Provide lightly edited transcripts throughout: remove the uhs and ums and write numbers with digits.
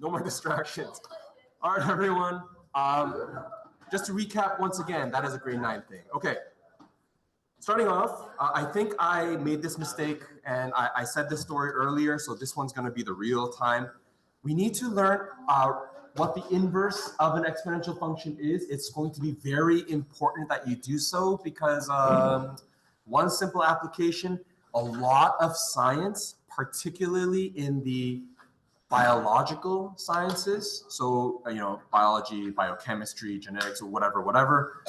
No more distractions. All right, everyone. Just to recap once again, that is a grade 9 thing. Okay. Starting off, I think I made this mistake, and I said this story earlier, so this one's going to be the real time. We need to learn what the inverse of an exponential function is. It's going to be very important that you do so because one simple application, a lot of science, particularly in the biological sciences, so biology, biochemistry, genetics, or whatever,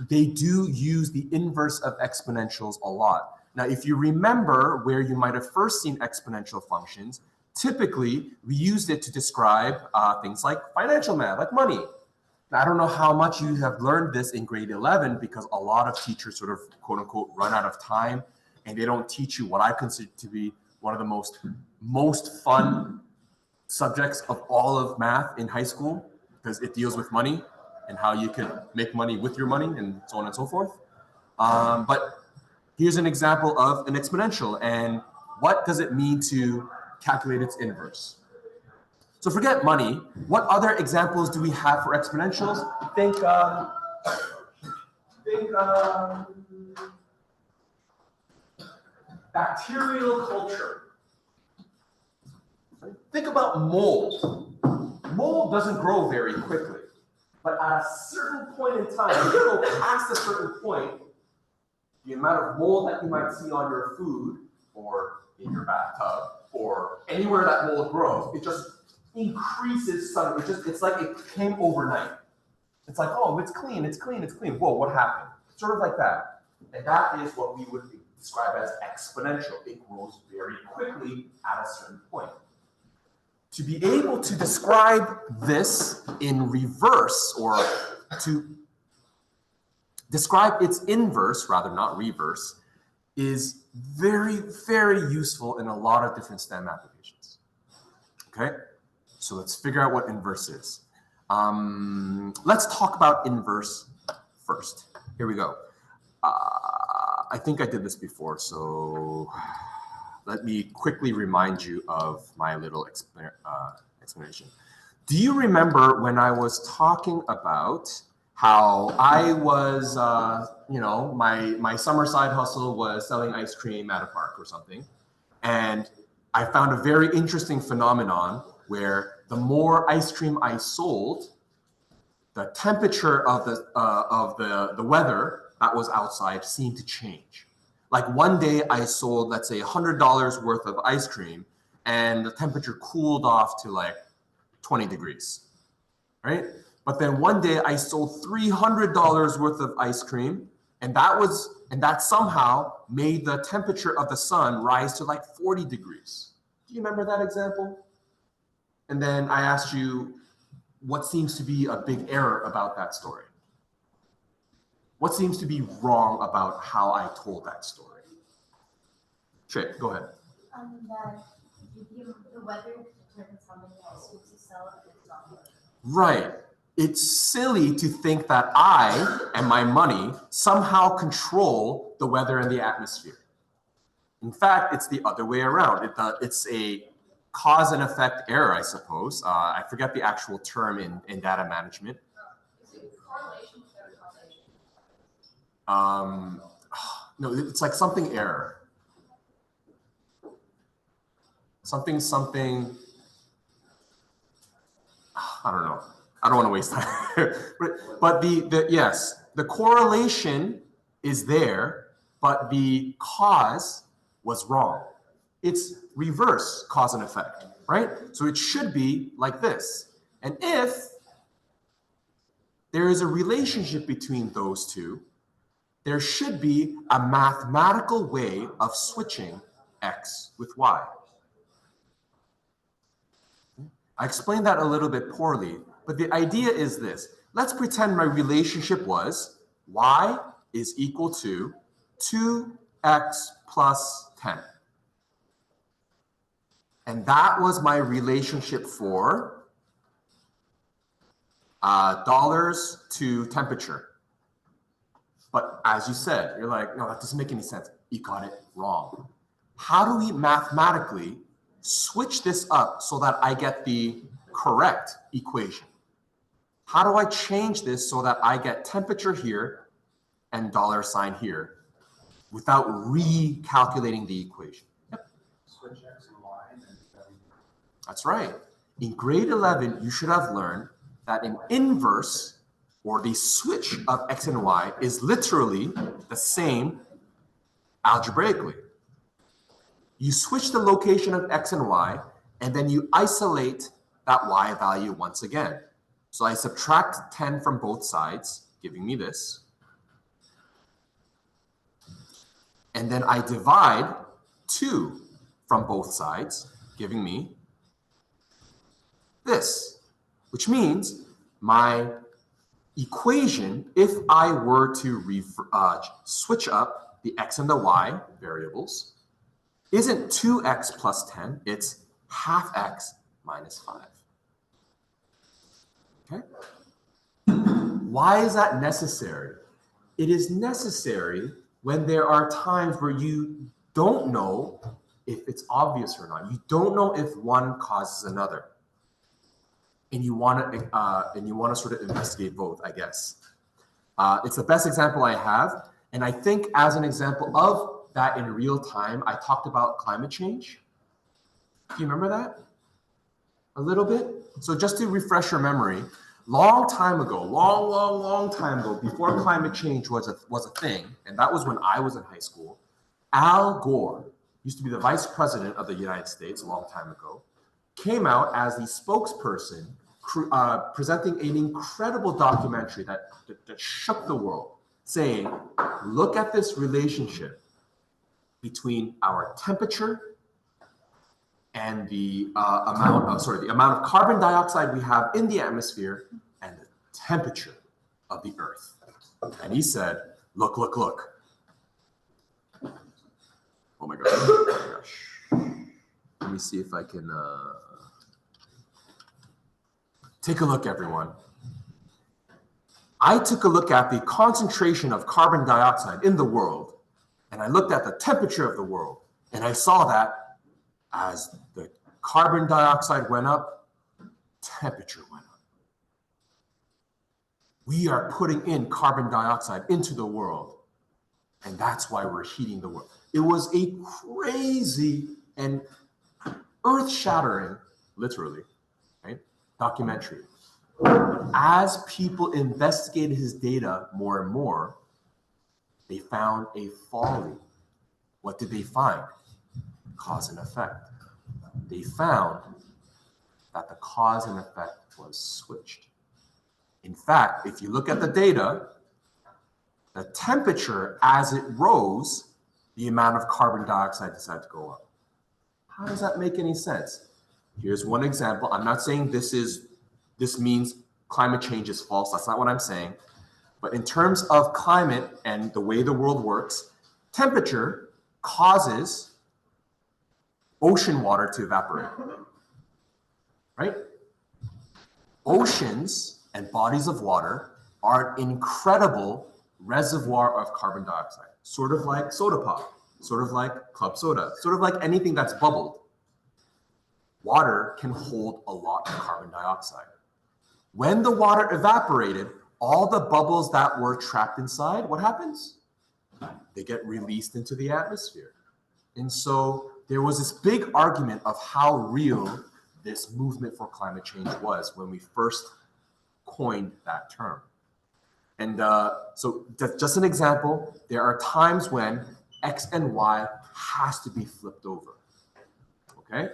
they do use the inverse of exponentials a lot. Now, if you remember where you might have first seen exponential functions, typically we used it to describe things like financial math, like money. Now, I don't know how much you have learned this in grade 11 because a lot of teachers sort of quote unquote run out of time and they don't teach you what I consider to be one of the most fun subjects of all of math in high school because it deals with money and how you can make money with your money and so on and so forth. But here's an example of an exponential and what does it mean to calculate its inverse? So forget money. What other examples do we have for exponentials? Think bacterial culture. Think about mold. Mold doesn't grow very quickly. But at a certain point in time, if you go past a certain point, the amount of mold that you might see on your food or in your bathtub or anywhere that mold grows, it just increases suddenly. It's like it came overnight. It's like, oh, it's clean, it's clean, it's clean. Whoa, what happened? Sort of like that. And that is what we would describe as exponential. It grows very quickly at a certain point. To be able to describe this in reverse, or to describe its inverse, rather not reverse, is very, very useful in a lot of different STEM applications. Okay, so let's figure out what inverse is. Let's talk about inverse first. Here we go. I think I did this before, so let me quickly remind you of my little explanation. Do you remember when I was talking about how I was, my summer side hustle was selling ice cream at a park or something, and I found a very interesting phenomenon where the more ice cream I sold, the temperature of the weather that was outside seemed to change. Like one day I sold, let's say $100 worth of ice cream and the temperature cooled off to like 20 degrees, right? But then one day I sold $300 worth of ice cream and that somehow made the temperature of the sun rise to like 40 degrees. Do you remember that example? And then I asked you what seems to be a big error about that story. What seems to be wrong about how I told that story? Shay, go ahead. That the weather determines how many ice creams you sell and it's not good. Right. It's silly to think that I and my money somehow control the weather and the atmosphere. In fact, it's the other way around. It's a cause and effect error, I suppose. I forget the actual term in data management. Is it correlation instead of causation? No, it's like something error. Something, I don't know. I don't want to waste time. but yes, the correlation is there, but the cause was wrong. It's reverse cause and effect, right? So it should be like this. And if there is a relationship between those two, there should be a mathematical way of switching x with y. I explained that a little bit poorly, but the idea is this. Let's pretend my relationship was y is equal to 2x plus 10. And that was my relationship for dollars to temperature. But as you said, you're like, no, that doesn't make any sense. You got it wrong. How do we mathematically switch this up so that I get the correct equation? How do I change this so that I get temperature here and $sign here without recalculating the equation? Yep. Switch X and Y and then That's right. In grade 11, you should have learned that an inverse, or the switch of X and Y, is literally the same algebraically. You switch the location of X and Y, and then you isolate that Y value once again. So I subtract 10 from both sides, giving me this. And then I divide 2 from both sides, giving me this, which means my equation, if I were to switch up the X and the Y variables, isn't 2x plus 10, it's half x minus 5. Okay? Why is that necessary? It is necessary when there are times where you don't know if it's obvious or not. You don't know if one causes another. And you want to sort of investigate both, I guess. It's the best example I have. And I think as an example of that in real time, I talked about climate change. Do you remember that? A little bit? So just to refresh your memory, long time ago, long time ago, before climate change was a thing, and that was when I was in high school, Al Gore, used to be the vice president of the United States a long time ago, came out as the spokesperson presenting an incredible documentary that shook the world, saying, look at this relationship between our temperature and the amount of carbon dioxide we have in the atmosphere and the temperature of the Earth. And he said, look. Oh my gosh. Let me see if I can take a look, everyone. I took a look at the concentration of carbon dioxide in the world, and I looked at the temperature of the world, and I saw that as the carbon dioxide went up, temperature went up. We are putting in carbon dioxide into the world, and that's why we're heating the world. It was a crazy and earth-shattering, literally, right, documentary. As people investigated his data more and more, they found a folly. What did they find? Cause and effect. They found that the cause and effect was switched. In fact, if you look at the data, the temperature as it rose, the amount of carbon dioxide decided to go up. How does that make any sense? Here's one example. I'm not saying this means climate change is false. That's not what I'm saying. But in terms of climate and the way the world works, temperature causes ocean water to evaporate, right? Oceans and bodies of water are an incredible reservoir of carbon dioxide, sort of like soda pop, sort of like club soda, sort of like anything that's bubbled. Water can hold a lot of carbon dioxide. When the water evaporated, all the bubbles that were trapped inside, what happens? They get released into the atmosphere. And so there was this big argument of how real this movement for climate change was when we first coined that term. And so just an example, there are times when X and Y has to be flipped over, okay?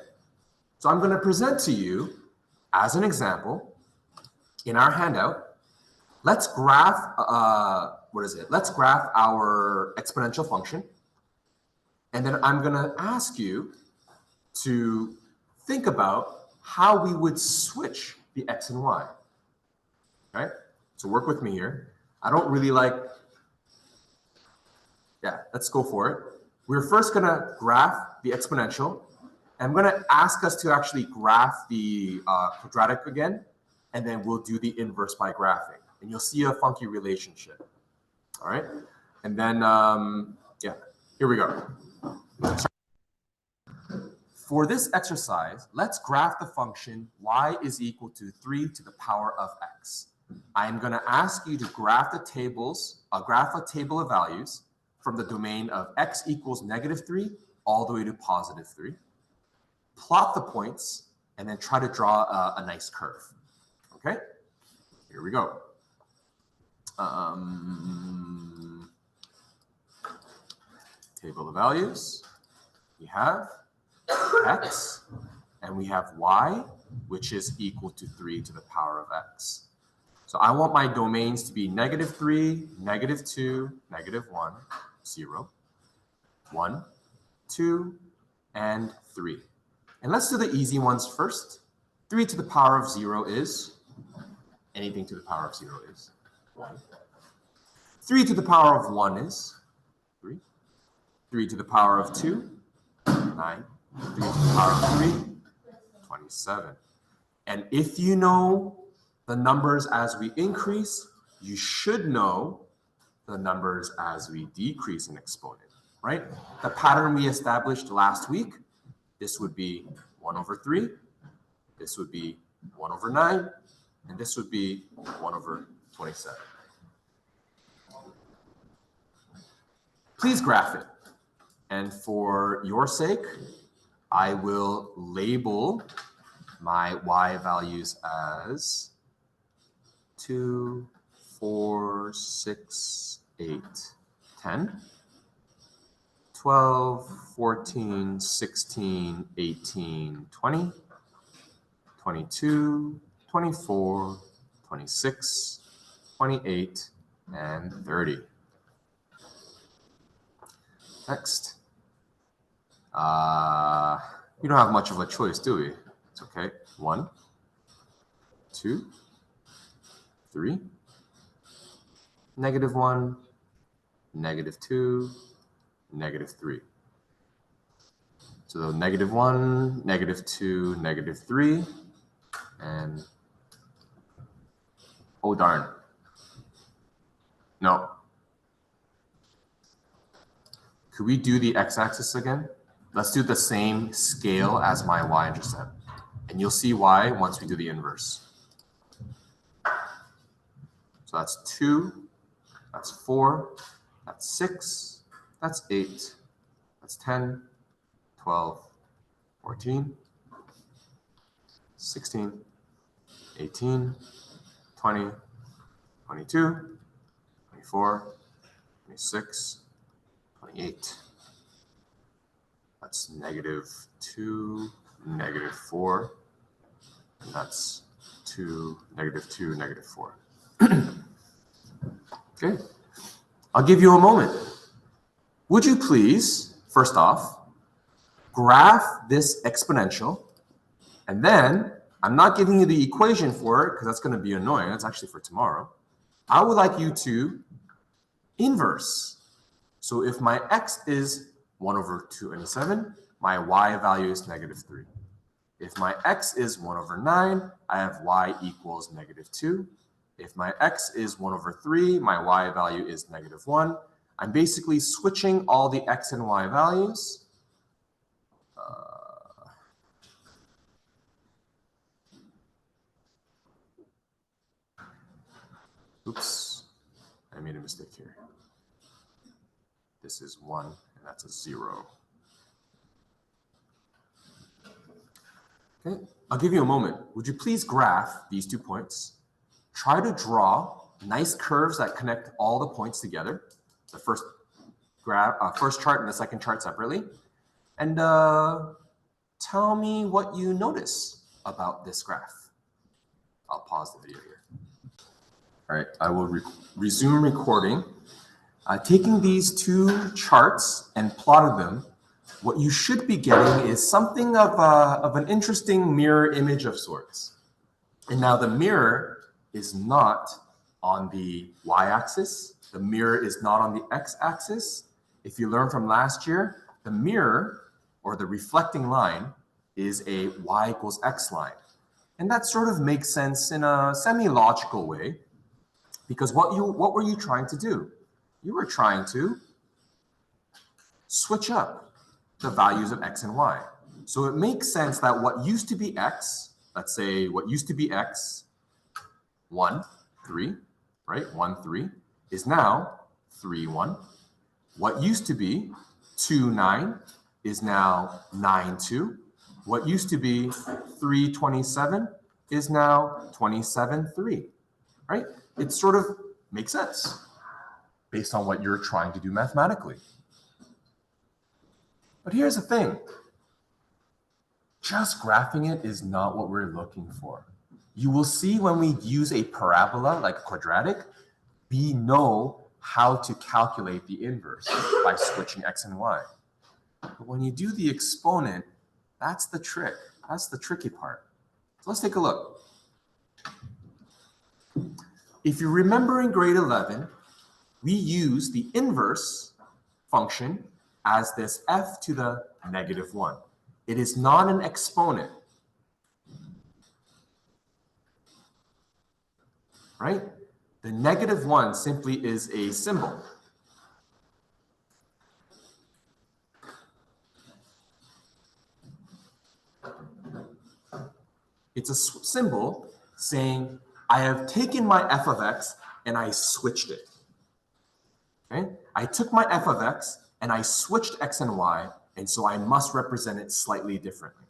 So I'm gonna present to you, as an example, in our handout, let's graph, Let's graph our exponential function. And then I'm gonna ask you to think about how we would switch the X and Y, right? So work with me here. I don't really like, let's go for it. We're first gonna graph the exponential. I'm gonna ask us to actually graph the quadratic again, and then we'll do the inverse by graphing. And you'll see a funky relationship, all right? And then, here we go. For this exercise, let's graph the function y is equal to 3 to the power of x. I'm going to ask you to graph a table of values from the domain of x equals -3 all the way to +3. Plot the points, and then try to draw a nice curve. Okay? Here we go. Table of values. We have x, and we have y, which is equal to 3 to the power of x. So I want my domains to be -3, -2, -1, 0, 1, 2, and 3. And let's do the easy ones first. 3 to the power of 0 is, anything to the power of 0 is 1. 3 to the power of 1 is 3. 3 to the power of 2, 9. 3 to the power of 3, 27. And if you know the numbers as we increase, you should know the numbers as we decrease in exponent, right? The pattern we established last week, this would be 1/3, this would be 1/9, and this would be 1/27. Please graph it. And for your sake, I will label my y values as 2, 4, 6, 8, 10, 12, 14, 16, 18, 20, 22, 24, 26, 28, and 30. Next. We don't have much of a choice, do we? It's okay. 1, 2, 3, -1, -2, -3. So the -1, -2, -3, and oh darn. No. Could we do the x-axis again? Let's do the same scale as my y-intercept. And you'll see why once we do the inverse. So that's 2, that's 4, that's 6, that's 8, that's 10, 12, 14, 16, 18, 20, 22, 24, 26, 28. That's -2, -4, and that's 2, -2, -4. Okay, I'll give you a moment. Would you please, first off, graph this exponential, and then I'm not giving you the equation for it because that's going to be annoying. That's actually for tomorrow. I would like you to inverse. So if my x is 1/287, my y value is -3. If my x is 1/9, I have y equals -2. If my x is 1/3, my y value is -1. I'm basically switching all the x and y values. Oops, I made a mistake here. This is 1, and that's a 0. Okay, I'll give you a moment. Would you please graph these 2 points? Try to draw nice curves that connect all the points together. The first chart and the second chart separately. And tell me what you notice about this graph. I'll pause the video here. All right, I will resume recording. Taking these 2 charts and plotted them, what you should be getting is something of an interesting mirror image of sorts. And now the mirror is not on the y-axis. The mirror is not on the x-axis. If you learned from last year, the mirror, or the reflecting line, is a y equals x line. And that sort of makes sense in a semi-logical way, because what were you trying to do? You were trying to switch up the values of x and y. So it makes sense that what used to be x, let's say what used to be x, 1, 3, right? 1, 3 is now 3, 1. What used to be 2, 9 is now 9, 2. What used to be 3, 27 is now 27, 3, right? It sort of makes sense based on what you're trying to do mathematically. But here's the thing. Just graphing it is not what we're looking for. You will see when we use a parabola like quadratic, we know how to calculate the inverse by switching x and y. But when you do the exponent, that's the trick. That's the tricky part. So let's take a look. If you remember in grade 11, we use the inverse function as this f to the negative 1. It is not an exponent, right? The negative 1 simply is a symbol. It's a symbol saying, I have taken my f of x and I switched it. Okay? I took my f of x and I switched x and y, and so I must represent it slightly differently.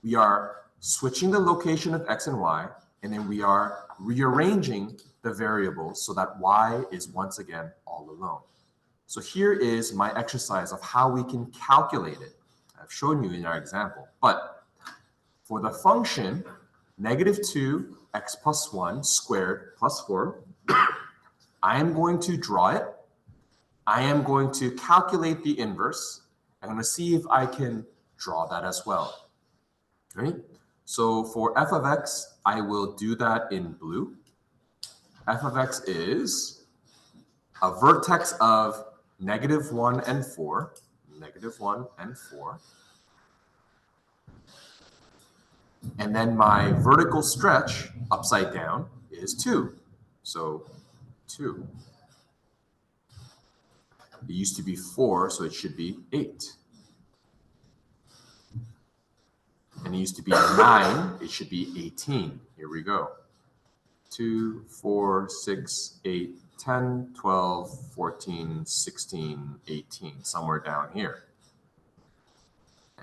We are switching the location of x and y, and then we are rearranging the variables so that y is once again all alone. So here is my exercise of how we can calculate it. I've shown you in our example, but for the function negative 2 x plus 1 squared plus 4, I am going to draw it. I am going to calculate the inverse. I'm going to see if I can draw that as well. Right? So for f of x, I will do that in blue. F of x is a vertex of negative 1 and 4. Negative 1 and 4. And then my vertical stretch upside down is 2. So 2. It used to be 4, so it should be 8. And it used to be 9, it should be 18. Here we go. 2, 4, 6, 8, 10, 12, 14, 16, 18, somewhere down here.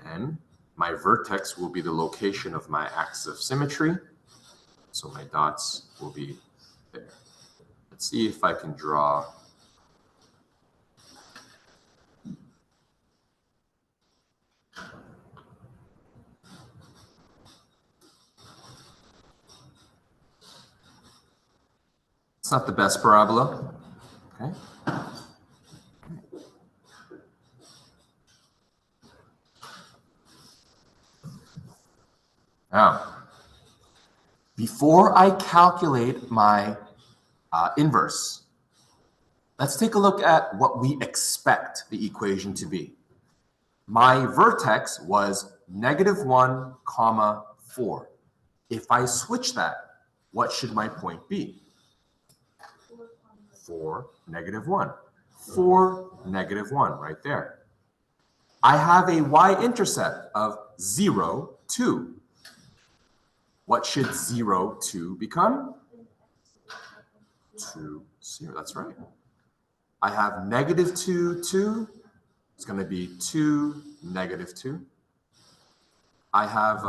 And my vertex will be the location of my axis of symmetry. So my dots will be there. Let's see if I can draw. It's not the best parabola. Okay. Now, before I calculate my inverse, let's take a look at what we expect the equation to be. My vertex was negative 1, comma 4. If I switch that, what should my point be? 4, negative 1. 4, negative 1, right there. I have a y-intercept of 0, 2. What should 0, 2 become? 2, 0, that's right. I have negative 2, 2. It's going to be 2, negative 2. I have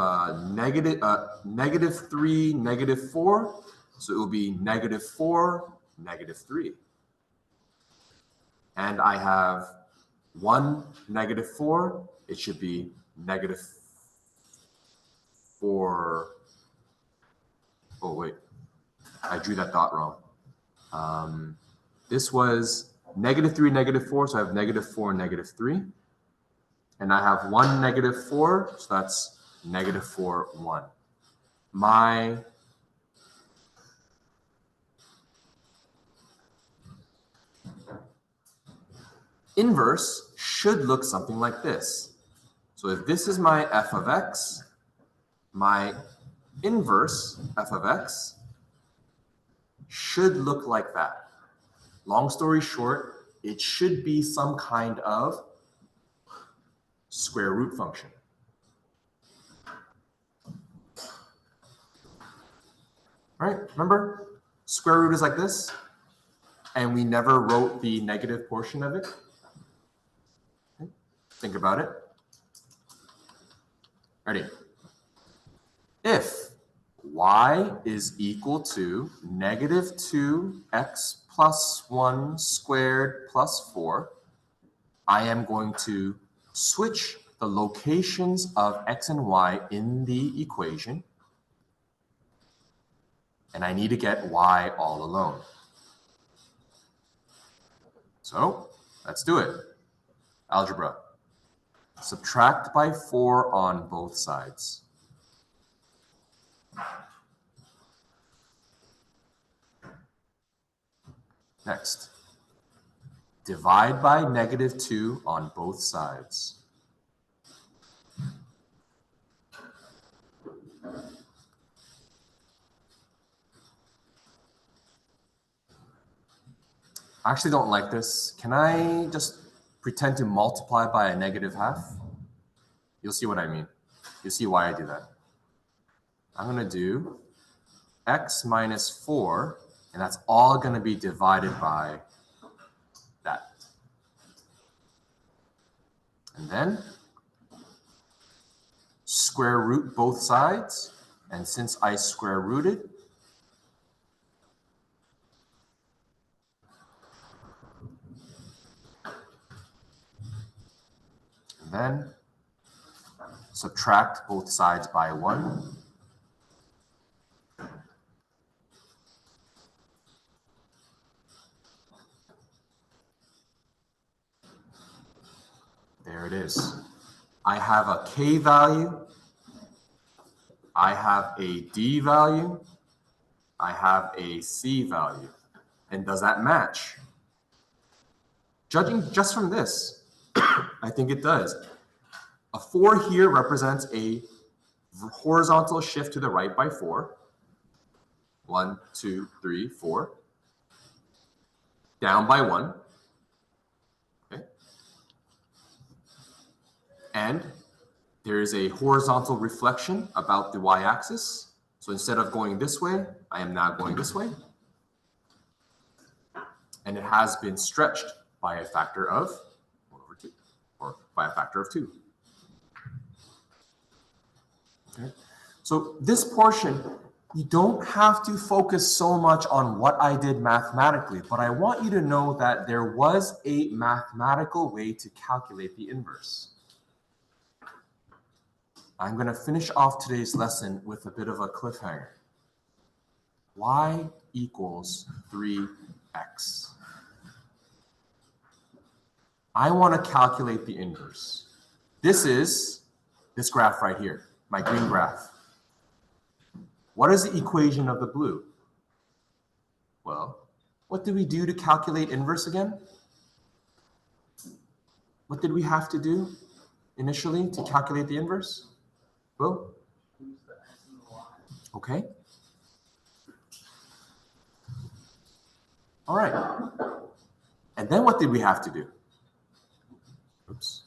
negative 3, negative 4. So it will be negative 4, negative 3. And I have 1, negative 4. It should be negative 4. Oh, wait. I drew that dot wrong. This was negative 3, negative 4. So I have negative 4, negative 3. And I have 1, negative 4. So that's negative 4, 1. My inverse should look something like this. So if this is my f of x, my inverse f of x should look like that. Long story short, it should be some kind of square root function. All right, remember, square root is like this, and we never wrote the negative portion of it. Okay. Think about it. Ready? If y is equal to negative 2x plus 1 squared plus 4, I am going to switch the locations of x and y in the equation, and I need to get y all alone. So let's do it. Algebra. Subtract by 4 on both sides. Next, divide by negative 2 on both sides. I actually don't like this. Can I just pretend to multiply by a negative half? You'll see what I mean. You'll see why I do that. I'm going to do x minus 4, and that's all going to be divided by that. And then square root both sides, and since I square rooted, and then subtract both sides by 1. There it is. I have a k value, I have a d value, I have a c value. And does that match? Judging just from this, I think it does. A 4 here represents a horizontal shift to the right by 4. 1, 2, 3, 4. Down by 1. Okay. And there is a horizontal reflection about the y-axis. So instead of going this way, I am now going this way. And it has been stretched by a factor of 1/2, or by a factor of 2. Okay. So this portion, you don't have to focus so much on what I did mathematically, but I want you to know that there was a mathematical way to calculate the inverse. I'm going to finish off today's lesson with a bit of a cliffhanger. Y equals 3x. I want to calculate the inverse. This is this graph right here, my green graph. What is the equation of the blue? Well, what did we do to calculate inverse again? What did we have to do initially to calculate the inverse? Will? Okay. All right. And then what did we have to do? Oops.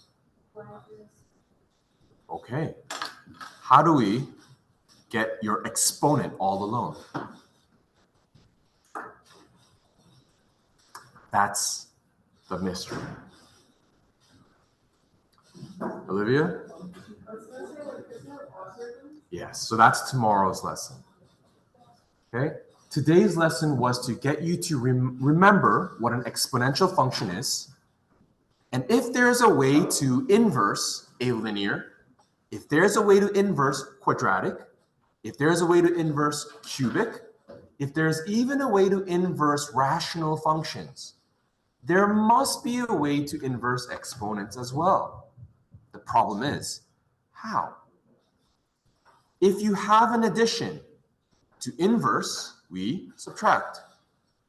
Okay. How do we get your exponent all alone? That's the mystery. Olivia? Yes, so that's tomorrow's lesson. Okay? Today's lesson was to get you to remember what an exponential function is. And if there's a way to inverse a linear, if there's a way to inverse quadratic, if there's a way to inverse cubic, if there's even a way to inverse rational functions, there must be a way to inverse exponents as well. The problem is, how? If you have an addition, to inverse, we subtract.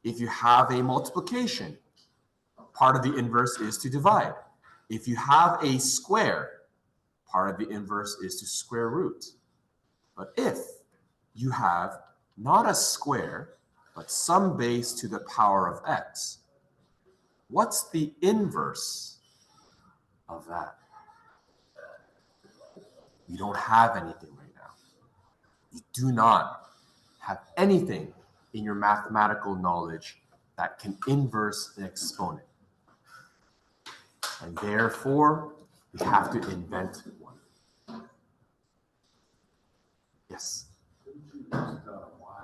If you have a multiplication, part of the inverse is to divide. If you have a square, part of the inverse is to square root. But if you have not a square, but some base to the power of x, what's the inverse of that? You don't have anything right now. You do not have anything in your mathematical knowledge that can inverse an exponent. And therefore, we have to invent one. Yes? Couldn't you use the y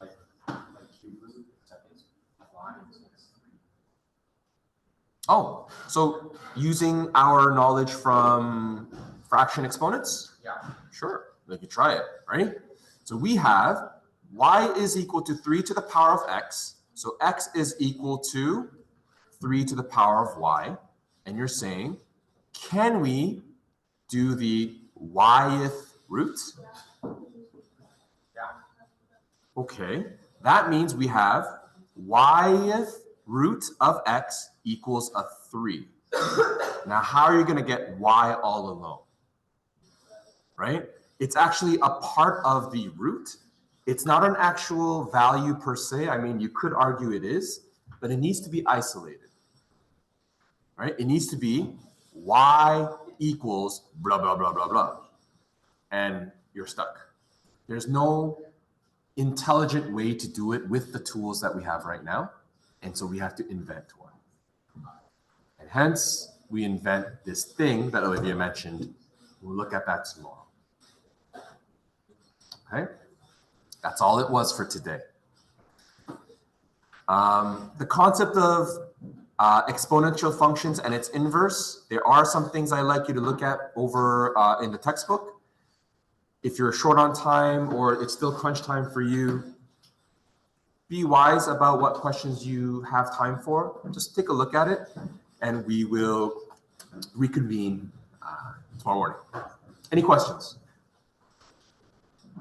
like cube root, except it's y instead of 3? Oh, so using our knowledge from fraction exponents? Yeah. Sure, we can try it, right? So we have y is equal to 3 to the power of x. So x is equal to 3 to the power of y. And you're saying, can we do the y-th root? Yeah. Okay, that means we have y-th root of x equals a 3. Now, how are you going to get y all alone? Right? It's actually a part of the root. It's not an actual value per se. I mean, you could argue it is, but it needs to be isolated. Right? It needs to be y equals blah, blah, blah, blah, blah. And you're stuck. There's no intelligent way to do it with the tools that we have right now. And so we have to invent one. And hence, we invent this thing that Olivia mentioned. We'll look at that tomorrow. Okay? That's all it was for today. The concept of exponential functions and its inverse, there are some things I'd like you to look at over in the textbook. If you're short on time or it's still crunch time for you, be wise about what questions you have time for. Just take a look at it and we will reconvene tomorrow morning. Any questions?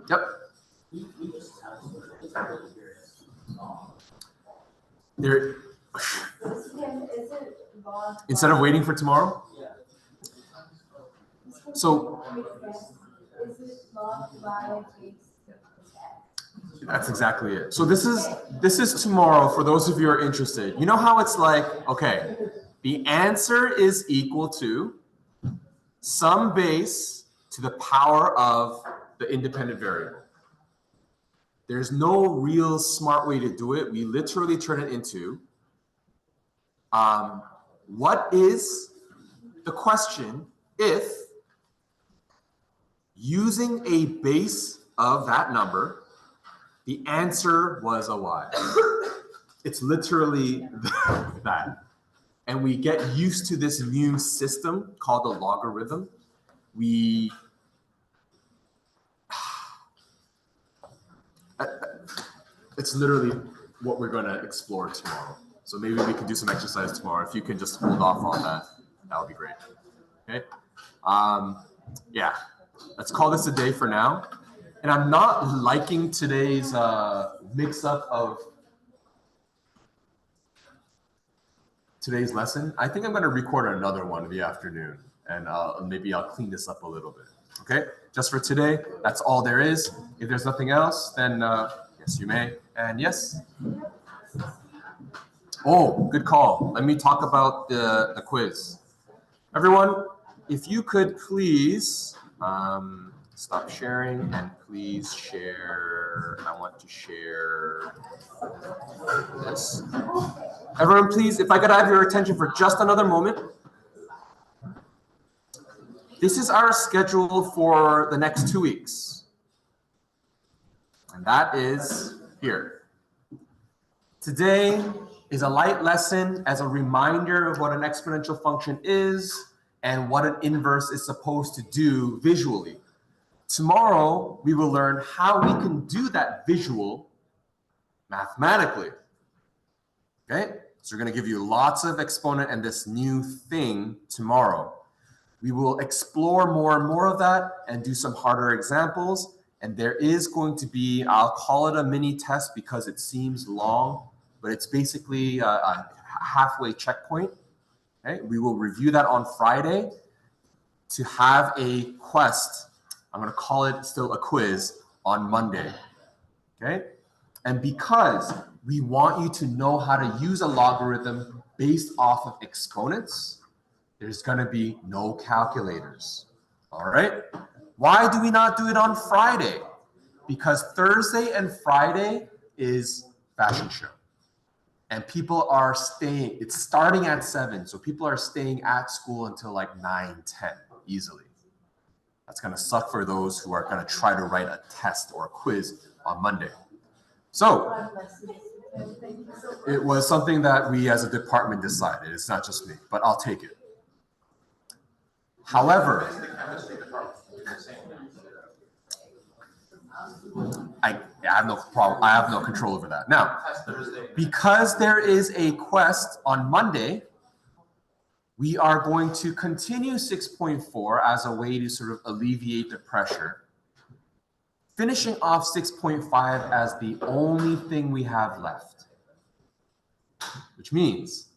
Yep. There. Instead of waiting for tomorrow? So that's exactly it. So this is tomorrow for those of you who are interested. You know how it's like, okay, the answer is equal to some base to the power of the independent variable. There's no real smart way to do it. We literally turn it into what is the question if using a base of that number, the answer was a y. It's literally that. And we get used to this new system called the logarithm. It's literally what we're going to explore tomorrow. So maybe we can do some exercise tomorrow. If you can just hold off on that, that would be great. Okay. Yeah, let's call this a day for now. And I'm not liking today's mix-up of today's lesson. I think I'm going to record another one in the afternoon, and maybe I'll clean this up a little bit. Okay, just for today, that's all there is. If there's nothing else, then yes, you may. And yes. Oh, good call. Let me talk about the quiz. Everyone, if you could please stop sharing and please share. I want to share this. Everyone, please, if I could have your attention for just another moment. This is our schedule for the next 2 weeks. And that is here. Today is a light lesson as a reminder of what an exponential function is and what an inverse is supposed to do visually. Tomorrow, we will learn how we can do that visual mathematically. Okay? So we're going to give you lots of exponent and this new thing tomorrow. We will explore more and more of that and do some harder examples. And there is going to be, I'll call it a mini test because it seems long, but it's basically a halfway checkpoint. Okay? We will review that on Friday to have a quest. I'm going to call it still a quiz on Monday. Okay? And because we want you to know how to use a logarithm based off of exponents, there's going to be no calculators. All right. Why do we not do it on Friday? Because Thursday and Friday is fashion show. And people are staying, it's starting at 7. So people are staying at school until like 9, 10 easily. That's going to suck for those who are going to try to write a test or a quiz on Monday. So it was something that we as a department decided. It's not just me, but I'll take it. However, I have no problem. I have no control over that. Now, because there is a quest on Monday, we are going to continue 6.4 as a way to sort of alleviate the pressure, finishing off 6.5 as the only thing we have left, which means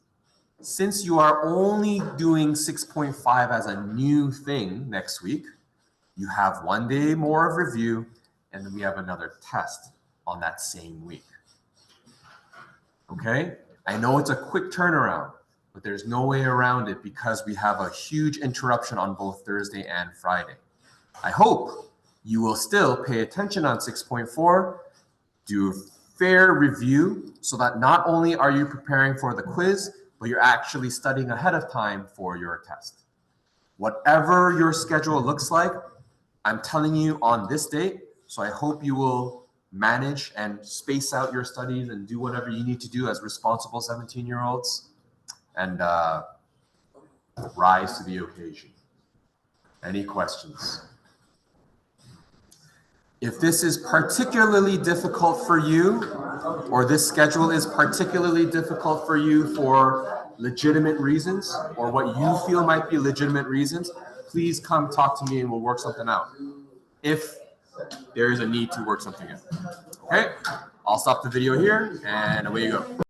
since you are only doing 6.5 as a new thing next week, you have 1 day more of review, and then we have another test on that same week. Okay? I know it's a quick turnaround, but there's no way around it because we have a huge interruption on both Thursday and Friday. I hope you will still pay attention on 6.4, do a fair review so that not only are you preparing for the quiz, but you're actually studying ahead of time for your test. Whatever your schedule looks like, I'm telling you on this date, so I hope you will manage and space out your studies and do whatever you need to do as responsible 17-year-olds and rise to the occasion. Any questions? If this is particularly difficult for you, or this schedule is particularly difficult for you for legitimate reasons, or what you feel might be legitimate reasons, please come talk to me and we'll work something out. If there is a need to work something out. Okay, I'll stop the video here and away you go.